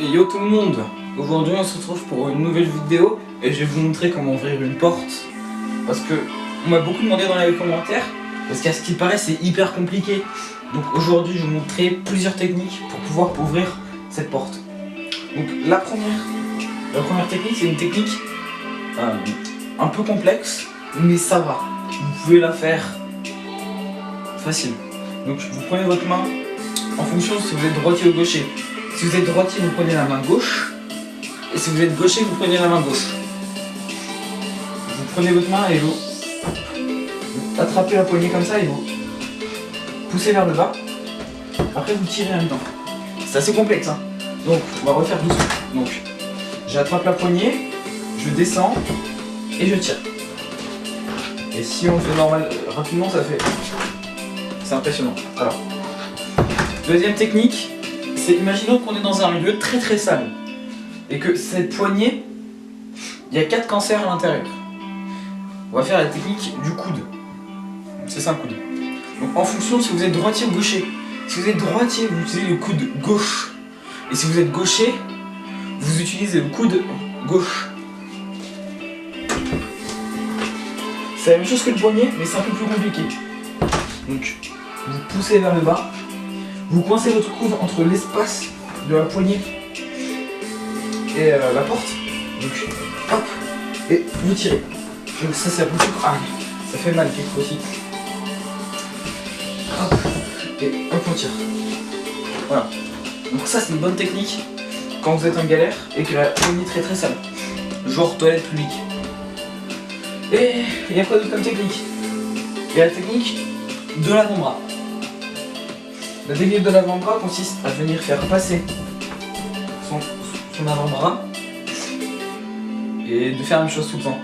Et yo tout le monde, aujourd'hui on se retrouve pour une nouvelle vidéo et je vais vous montrer comment ouvrir une porte. Parce que on m'a beaucoup demandé dans les commentaires, parce qu'à ce qui paraît c'est hyper compliqué. Donc aujourd'hui je vais vous montrer plusieurs techniques pour pouvoir ouvrir cette porte. Donc la première technique, c'est une technique un peu complexe, mais ça va. Vous pouvez la faire facile. Donc vous prenez votre main en fonction si vous êtes droitier ou gaucher. Si vous êtes droitier, vous prenez la main gauche. Et si vous êtes gaucher, vous prenez la main gauche. Vous prenez votre main et vous attrapez la poignée comme ça et vous poussez vers le bas. Après vous tirez en même temps. C'est assez complexe hein. Donc on va refaire doucement. Donc j'attrape la poignée, je descends et je tire. Et si on fait normal rapidement, ça fait... C'est impressionnant. Alors, deuxième technique, c'est imaginons qu'on est dans un milieu très sale et que cette poignée, il y a 4 cancers à l'intérieur. On va faire la technique du coude. C'est ça un coude. Donc en fonction si vous êtes droitier ou gaucher. Si vous êtes droitier, vous utilisez le coude gauche. Et si vous êtes gaucher, vous utilisez le coude gauche. C'est la même chose que le poignet, mais c'est un peu plus compliqué. Donc, vous poussez vers le bas, vous coincez votre coude entre l'espace de la poignée et la porte. Donc, hop, et vous tirez. Donc ça, c'est un peu plus... Ah, ça fait mal quelque aussi. Hop, et hop, on tire. Voilà. Donc ça, c'est une bonne technique quand vous êtes en galère et que la poignée est très sale. Genre toilette publique. Et il y a quoi d'autre comme technique? Il y a la technique de l'avant-bras. La technique de l'avant-bras consiste à venir faire passer son avant-bras et de faire la même chose tout le temps.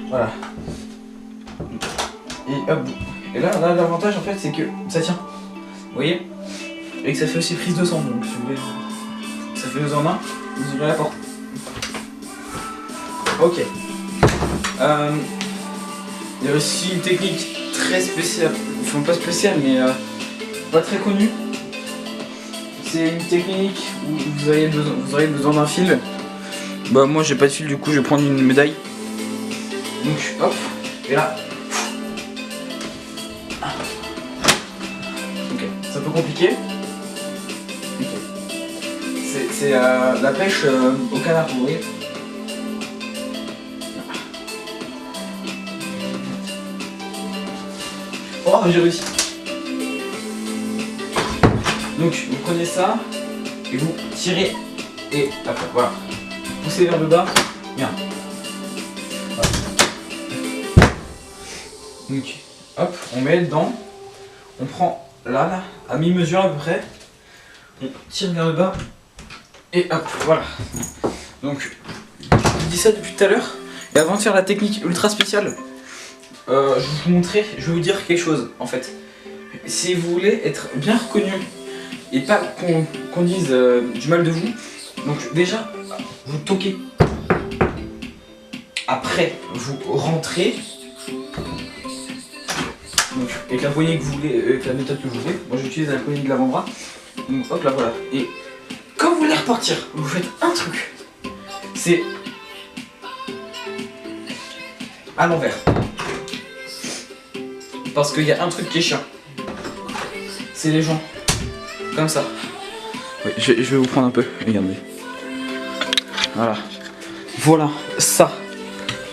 Voilà. Et hop. Et là l'avantage en fait c'est que ça tient. Vous voyez? Et que ça fait aussi prise de sang. Donc si vous voulez, ça fait 2 en 1, vous ouvrez la porte. Ok. Il y a aussi une technique très spéciale, enfin pas spéciale mais pas très connue. C'est une technique où vous aurez besoin d'un fil. Bah moi j'ai pas de fil, du coup je vais prendre une médaille. Donc hop, et là. Ok, c'est un peu compliqué. Okay. C'est la pêche au canard, vous voyez. Oh, j'ai réussi. Donc vous prenez ça et vous tirez et après voilà. Poussez vers le bas. Bien. Voilà. Donc hop, on met dedans. On prend là à mi-mesure à peu près. On tire vers le bas. Et hop, voilà. Donc je vous dis ça depuis tout à l'heure. Et avant de faire la technique ultra spéciale, je vais vous montrer, je vais vous dire quelque chose en fait. Si vous voulez être bien reconnu et pas qu'on dise du mal de vous, donc déjà vous toquez. Après vous rentrez. Donc avec la poignée que vous voulez, avec la méthode que vous voulez. Moi j'utilise la poignée de l'avant-bras. Donc hop là voilà. Et quand vous voulez repartir, vous faites un truc. C'est à l'envers. Parce qu'il y a un truc qui est chiant. C'est les gens comme ça. Oui, je vais vous prendre un peu. Regardez. Voilà. Voilà, ça.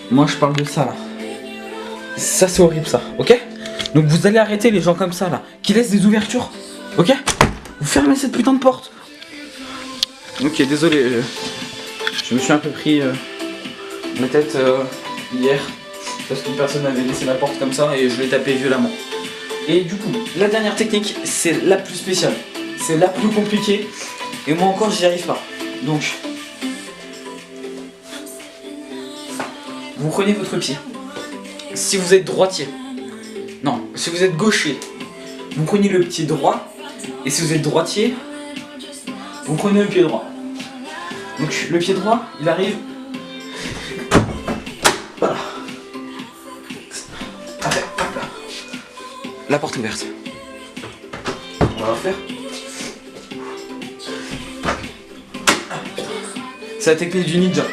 Moi je parle de ça là. Ça c'est horrible ça, ok? Donc vous allez arrêter les gens comme ça là, qui laissent des ouvertures, ok? Vous fermez cette putain de porte. Ok, désolé. Je me suis un peu pris la tête hier. Parce qu'une personne avait laissé la porte comme ça et je l'ai tapé violemment. Et du coup, la dernière technique, c'est la plus spéciale. C'est la plus compliquée. Et moi encore, j'y arrive pas. Donc, vous prenez votre pied. Si vous êtes droitier, non, si vous êtes gaucher, vous prenez le pied droit. Et si vous êtes droitier, vous prenez le pied droit. Donc, le pied droit, il arrive. Voilà. La porte ouverte. On va la refaire. C'est la technique du ninja.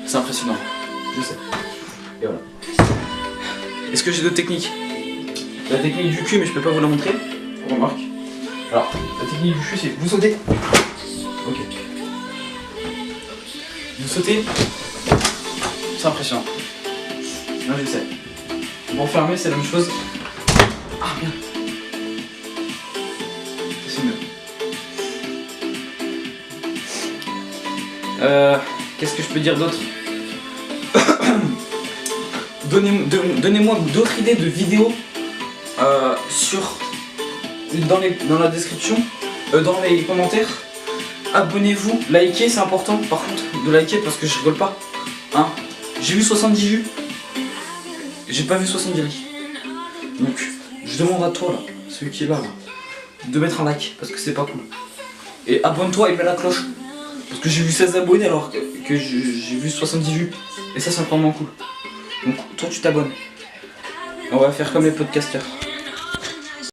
C'est impressionnant, je sais. Et voilà. Est-ce que j'ai d'autres techniques? La technique du cul, mais je peux pas vous la montrer. Remarque. Alors, la technique du cul, c'est vous sautez. Ok. Vous sautez. C'est impressionnant. Là, j'essaie. Vous refermez, c'est la même chose. Ah, bien. C'est mieux. Qu'est-ce que je peux dire d'autre? Donnez-moi d'autres idées de vidéos dans la description, dans les commentaires. Abonnez-vous, likez, c'est important par contre de liker parce que je rigole pas. Hein, j'ai vu 70 vues, j'ai pas vu 70 likes. Donc je demande à toi là, celui qui est là, de mettre un like parce que c'est pas cool. Et abonne-toi et mets la cloche. Parce que j'ai vu 16 abonnés alors que j'ai vu 70 vues. Et ça c'est vraiment cool. Donc toi tu t'abonnes. On va faire comme les podcasters.